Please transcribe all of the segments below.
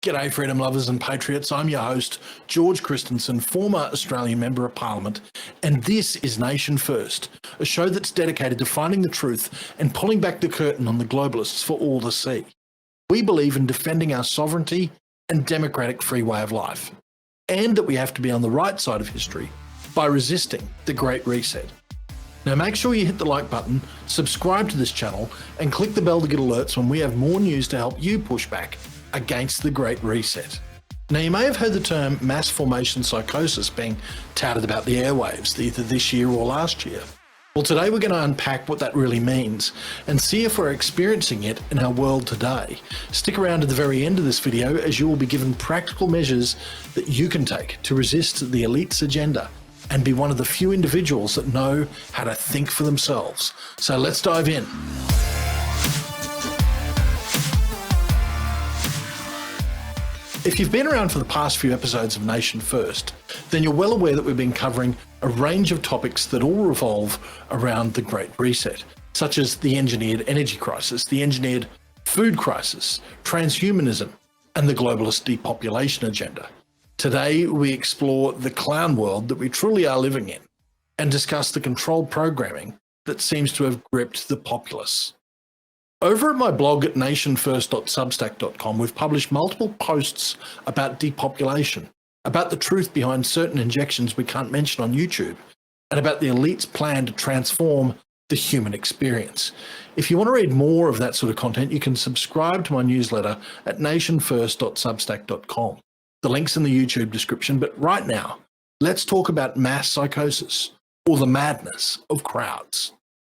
G'day freedom lovers and patriots, I'm your host, George Christensen, former Australian Member of Parliament, and this is Nation First, a show that's dedicated to finding the truth and pulling back the curtain on the globalists for all to see. We believe in defending our sovereignty and democratic free way of life, and that we have to be on the right side of history by resisting the Great Reset. Now make sure you hit the like button, subscribe to this channel, and click the bell to get alerts when we have more news to help you push back against the Great Reset. Now you may have heard the term Mass Formation Psychosis being touted about the airwaves either this year or last year. Well, today we're going to unpack what that really means and see if we're experiencing it in our world today. Stick around to the very end of this video as you will be given practical measures that you can take to resist the elite's agenda and be one of the few individuals that know how to think for themselves. So let's dive in. If you've been around for the past few episodes of Nation First, then you're well aware that we've been covering a range of topics that all revolve around the Great Reset, such as the engineered energy crisis, the engineered food crisis, transhumanism, and the globalist depopulation agenda. Today, we explore the clown world that we truly are living in and discuss the controlled programming that seems to have gripped the populace. Over at my blog at nationfirst.substack.com, we've published multiple posts about depopulation, about the truth behind certain injections we can't mention on YouTube, and about the elite's plan to transform the human experience. If you want to read more of that sort of content, you can subscribe to my newsletter at nationfirst.substack.com. The link's in the YouTube description, but right now, let's talk about mass psychosis, or the madness of crowds.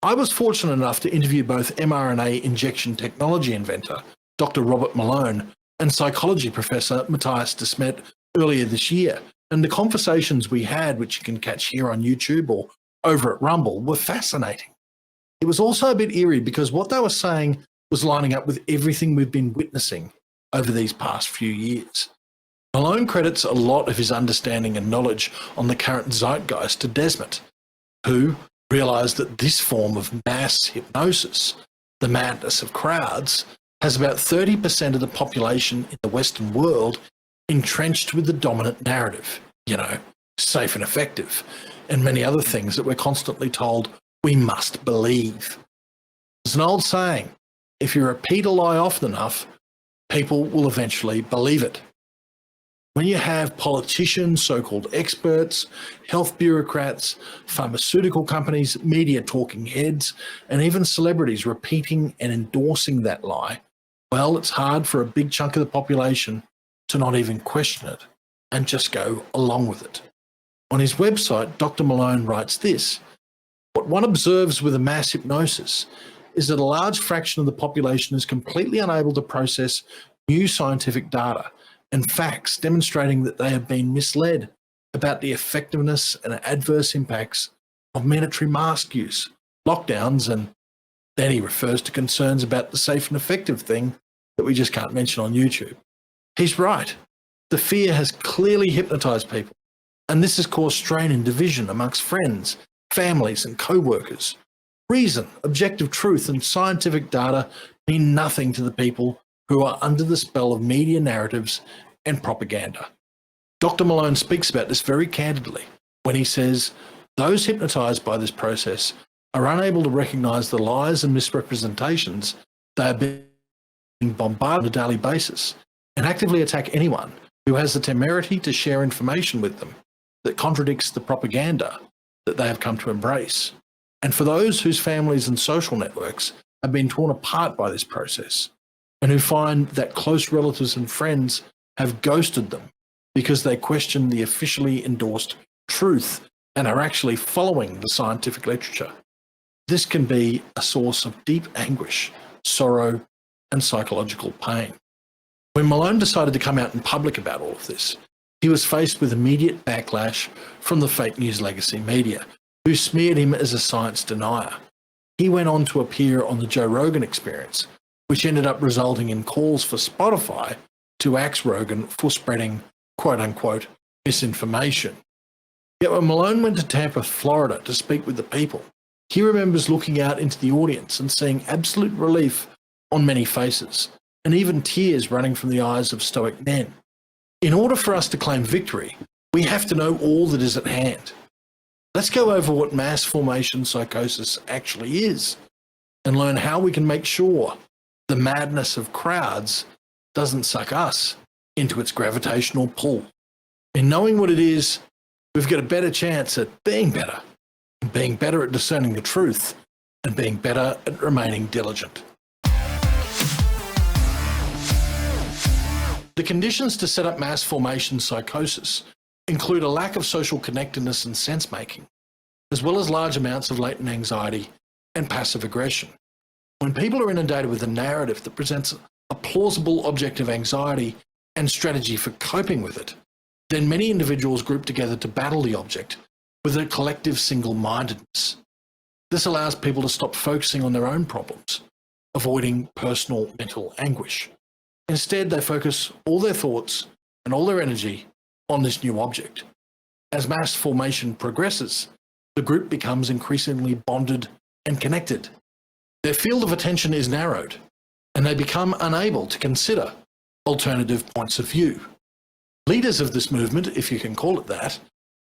I was fortunate enough to interview both mRNA injection technology inventor, Dr. Robert Malone, and psychology professor Matthias de Smet earlier this year, and the conversations we had, which you can catch here on YouTube or over at Rumble, were fascinating. It was also a bit eerie because what they were saying was lining up with everything we've been witnessing over these past few years. Malone credits a lot of his understanding and knowledge on the current zeitgeist to Desmet, who realised that this form of mass hypnosis, the madness of crowds, has about 30% of the population in the Western world entrenched with the dominant narrative, safe and effective, and many other things that we're constantly told we must believe. There's an old saying, if you repeat a lie often enough, people will eventually believe it. When you have politicians, so-called experts, health bureaucrats, pharmaceutical companies, media talking heads, and even celebrities repeating and endorsing that lie, well, it's hard for a big chunk of the population to not even question it and just go along with it. On his website, Dr. Malone writes this: what one observes with a mass hypnosis is that a large fraction of the population is completely unable to process new scientific data and facts demonstrating that they have been misled about the effectiveness and adverse impacts of mandatory mask use, lockdowns, and then he refers to concerns about the safe and effective thing that we just can't mention on YouTube. He's right. The fear has clearly hypnotized people, and this has caused strain and division amongst friends, families, and co-workers. Reason, objective truth, and scientific data mean nothing to the people who are under the spell of media narratives and propaganda. Dr. Malone speaks about this very candidly when he says, those hypnotized by this process are unable to recognize the lies and misrepresentations they are being bombarded on a daily basis and actively attack anyone who has the temerity to share information with them that contradicts the propaganda that they have come to embrace. And for those whose families and social networks have been torn apart by this process, and who find that close relatives and friends have ghosted them because they question the officially endorsed truth and are actually following the scientific literature. This can be a source of deep anguish, sorrow, and psychological pain. When Malone decided to come out in public about all of this, he was faced with immediate backlash from the fake news legacy media, who smeared him as a science denier. He went on to appear on the Joe Rogan Experience, which ended up resulting in calls for Spotify to axe Rogan for spreading quote-unquote misinformation. Yet when Malone went to Tampa, Florida to speak with the people, he remembers looking out into the audience and seeing absolute relief on many faces, and even tears running from the eyes of stoic men. In order for us to claim victory, we have to know all that is at hand. Let's go over what mass formation psychosis actually is and learn how we can make sure the madness of crowds doesn't suck us into its gravitational pull. In knowing what it is, we've got a better chance at being better at discerning the truth, and being better at remaining diligent. The conditions to set up mass formation psychosis include a lack of social connectedness and sense-making, as well as large amounts of latent anxiety and passive aggression. When people are inundated with a narrative that presents a plausible object of anxiety and strategy for coping with it, then many individuals group together to battle the object with a collective single-mindedness. This allows people to stop focusing on their own problems, avoiding personal mental anguish. Instead, they focus all their thoughts and all their energy on this new object. As mass formation progresses, the group becomes increasingly bonded and connected. Their field of attention is narrowed, and they become unable to consider alternative points of view. Leaders of this movement, if you can call it that,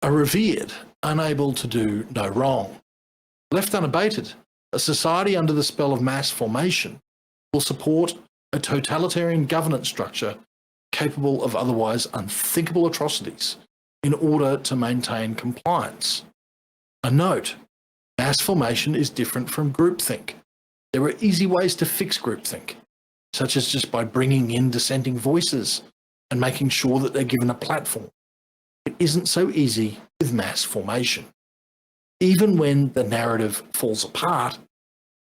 are revered, unable to do no wrong. Left unabated, a society under the spell of mass formation will support a totalitarian governance structure capable of otherwise unthinkable atrocities in order to maintain compliance. A note, mass formation is different from groupthink. There are easy ways to fix groupthink, such as just by bringing in dissenting voices and making sure that they're given a platform. It isn't so easy with mass formation. Even when the narrative falls apart,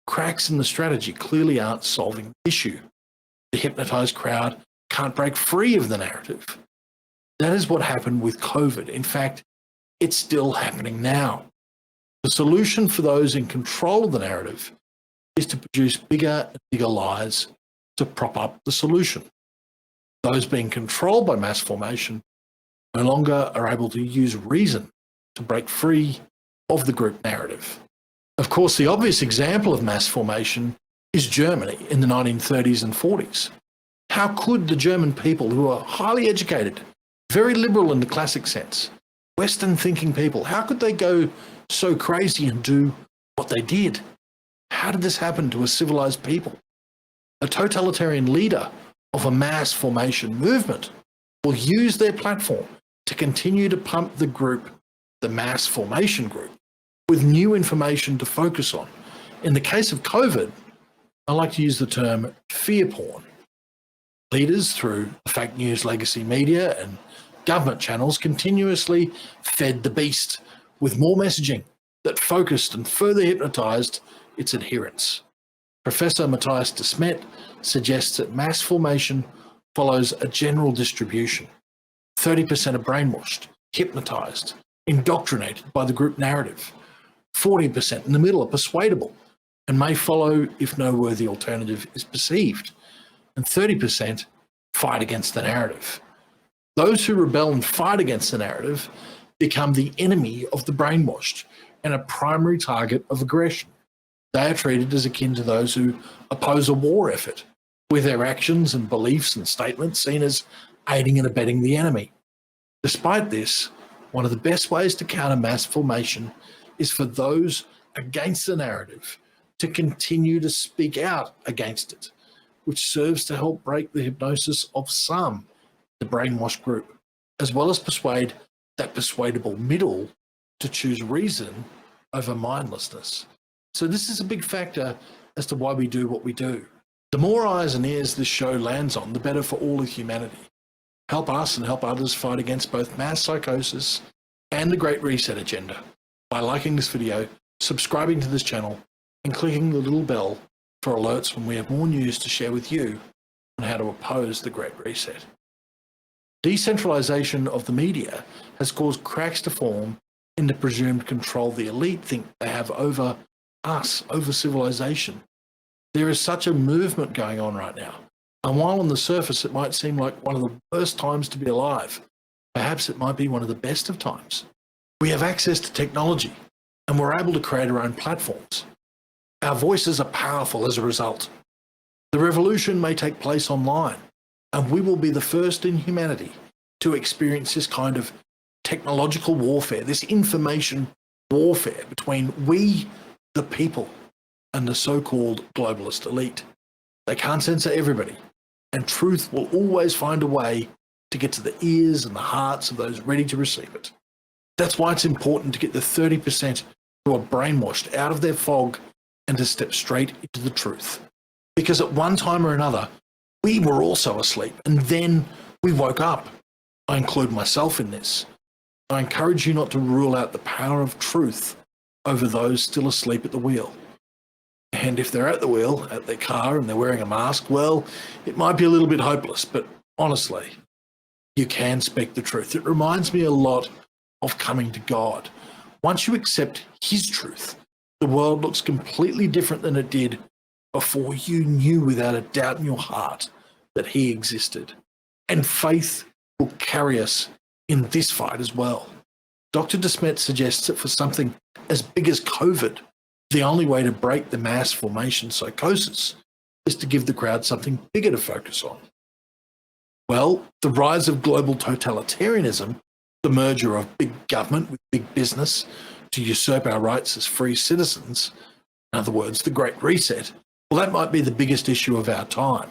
cracks in the strategy clearly aren't solving the issue. The hypnotized crowd can't break free of the narrative. That is what happened with COVID. In fact, it's still happening now. The solution for those in control of the narrative is to produce bigger and bigger lies to prop up the solution. Those being controlled by mass formation no longer are able to use reason to break free of the group narrative. Of course, the obvious example of mass formation is Germany in the 1930s and 40s. How could the German people, who are highly educated, very liberal in the classic sense, Western-thinking people, how could they go so crazy and do what they did? How did this happen to a civilized people? A totalitarian leader of a mass formation movement will use their platform to continue to pump the group, the mass formation group, with new information to focus on. In the case of COVID, I like to use the term fear porn. Leaders through the fake news legacy media and government channels continuously fed the beast with more messaging that focused and further hypnotized its adherents. Professor Matthias de Smet suggests that mass formation follows a general distribution. 30% are brainwashed, hypnotized, indoctrinated by the group narrative. 40% in the middle are persuadable and may follow if no worthy alternative is perceived. And 30% fight against the narrative. Those who rebel and fight against the narrative become the enemy of the brainwashed and a primary target of aggression. They are treated as akin to those who oppose a war effort, with their actions and beliefs and statements seen as aiding and abetting the enemy. Despite this, one of the best ways to counter mass formation is for those against the narrative to continue to speak out against it, which serves to help break the hypnosis of some, the brainwashed group, as well as persuade that persuadable middle to choose reason over mindlessness. So this is a big factor as to why we do what we do. The more eyes and ears this show lands on, the better for all of humanity. Help us and help others fight against both mass psychosis and the Great Reset agenda by liking this video, subscribing to this channel, and clicking the little bell for alerts when we have more news to share with you on how to oppose the Great Reset. Decentralization of the media has caused cracks to form in the presumed control the elite think they have over us, over civilization. There is such a movement going on right now, and while on the surface it might seem like one of the worst times to be alive, perhaps it might be one of the best of times. We have access to technology, and we're able to create our own platforms. Our voices are powerful as a result. The revolution may take place online, and we will be the first in humanity to experience this kind of technological warfare, this information warfare between we, the people, and the so-called globalist elite. They can't censor everybody, and truth will always find a way to get to the ears and the hearts of those ready to receive it. That's why it's important to get the 30% who are brainwashed out of their fog and to step straight into the truth. Because at one time or another, we were also asleep, and then we woke up. I include myself in this. I encourage you not to rule out the power of truth over those still asleep at the wheel. And if they're at the wheel, at their car, and they're wearing a mask, well, it might be a little bit hopeless, but honestly, you can speak the truth. It reminds me a lot of coming to God. Once you accept His truth, the world looks completely different than it did before you knew without a doubt in your heart that He existed. And faith will carry us in this fight as well. Dr. DeSmet suggests that for something as big as COVID, the only way to break the mass formation psychosis is to give the crowd something bigger to focus on. Well, the rise of global totalitarianism, the merger of big government with big business to usurp our rights as free citizens, in other words, the Great Reset, well, that might be the biggest issue of our time.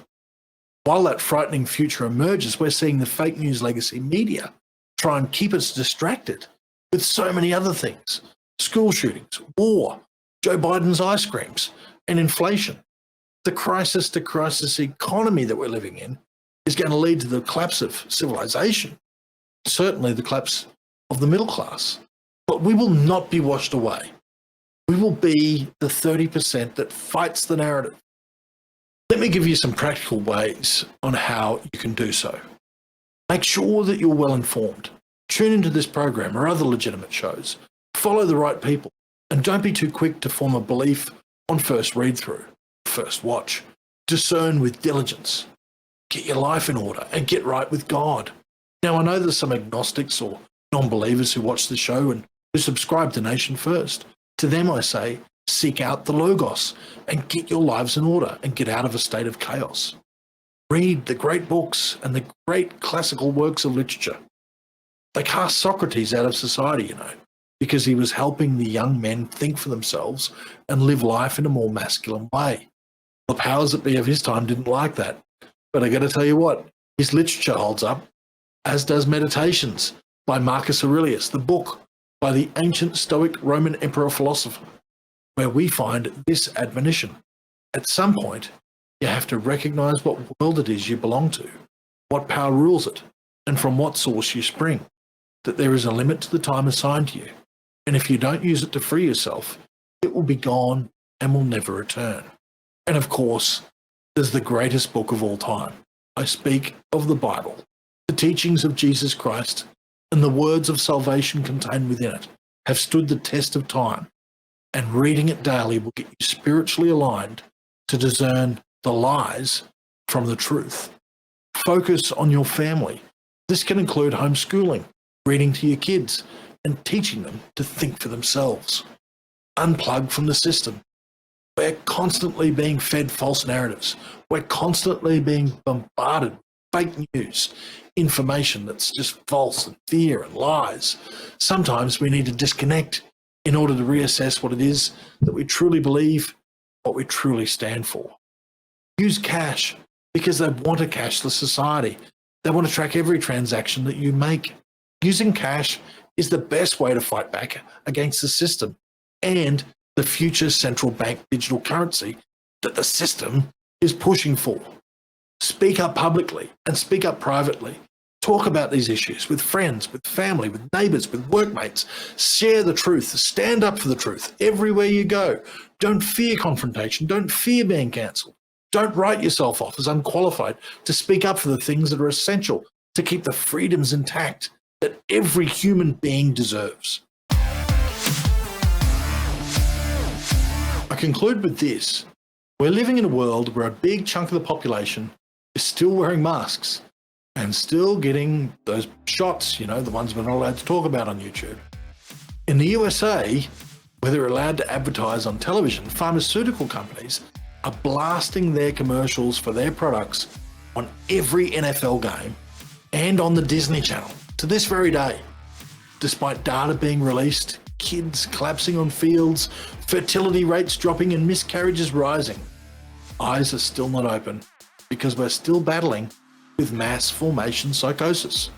While that frightening future emerges, we're seeing the fake news legacy media try and keep us distracted with so many other things. School shootings, war, Joe Biden's ice creams, and inflation. The crisis-to-crisis economy that we're living in is going to lead to the collapse of civilization, certainly the collapse of the middle class. But we will not be washed away. We will be the 30% that fights the narrative. Let me give you some practical ways on how you can do so. Make sure that you're well informed. Tune into this program or other legitimate shows. Follow the right people. And don't be too quick to form a belief on first read-through, first watch. Discern with diligence. Get your life in order and get right with God. Now, I know there's some agnostics or non-believers who watch the show and who subscribe to Nation First. To them, I say, seek out the Logos and get your lives in order and get out of a state of chaos. Read the great books and the great classical works of literature. They cast Socrates out of society, because he was helping the young men think for themselves and live life in a more masculine way. The powers that be of his time didn't like that. But I got to tell you what, his literature holds up, as does Meditations by Marcus Aurelius, the book by the ancient Stoic Roman emperor philosopher, where we find this admonition. At some point, you have to recognize what world it is you belong to, what power rules it, and from what source you spring, that there is a limit to the time assigned to you. And if you don't use it to free yourself, it will be gone and will never return. And of course, there's the greatest book of all time. I speak of the Bible, the teachings of Jesus Christ, and the words of salvation contained within it have stood the test of time. And reading it daily will get you spiritually aligned to discern the lies from the truth. Focus on your family. This can include homeschooling, reading to your kids, and teaching them to think for themselves. Unplug from the system. We're constantly being fed false narratives. We're constantly being bombarded with fake news, information that's just false and fear and lies. Sometimes we need to disconnect in order to reassess what it is that we truly believe, what we truly stand for. Use cash because they want a cashless society. They want to track every transaction that you make. Using cash is the best way to fight back against the system and the future central bank digital currency that the system is pushing for. Speak up publicly and speak up privately. Talk about these issues with friends, with family, with neighbours, with workmates. Share the truth. Stand up for the truth everywhere you go. Don't fear confrontation. Don't fear being cancelled. Don't write yourself off as unqualified to speak up for the things that are essential to keep the freedoms intact that every human being deserves. I conclude with this. We're living in a world where a big chunk of the population is still wearing masks and still getting those shots, the ones we're not allowed to talk about on YouTube. In the USA, where they're allowed to advertise on television, pharmaceutical companies are blasting their commercials for their products on every NFL game and on the Disney Channel to this very day. Despite data being released, kids collapsing on fields, fertility rates dropping and miscarriages rising, eyes are still not open because we're still battling with mass formation psychosis.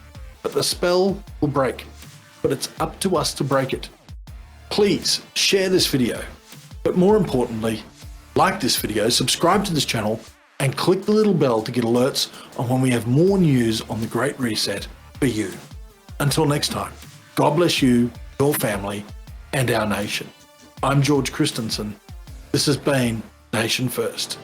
But the spell will break, but it's up to us to break it. Please share this video, but more importantly, like this video, subscribe to this channel, and click the little bell to get alerts on when we have more news on the Great Reset for you. Until next time, God bless you, your family, and our nation. I'm George Christensen. This has been Nation First.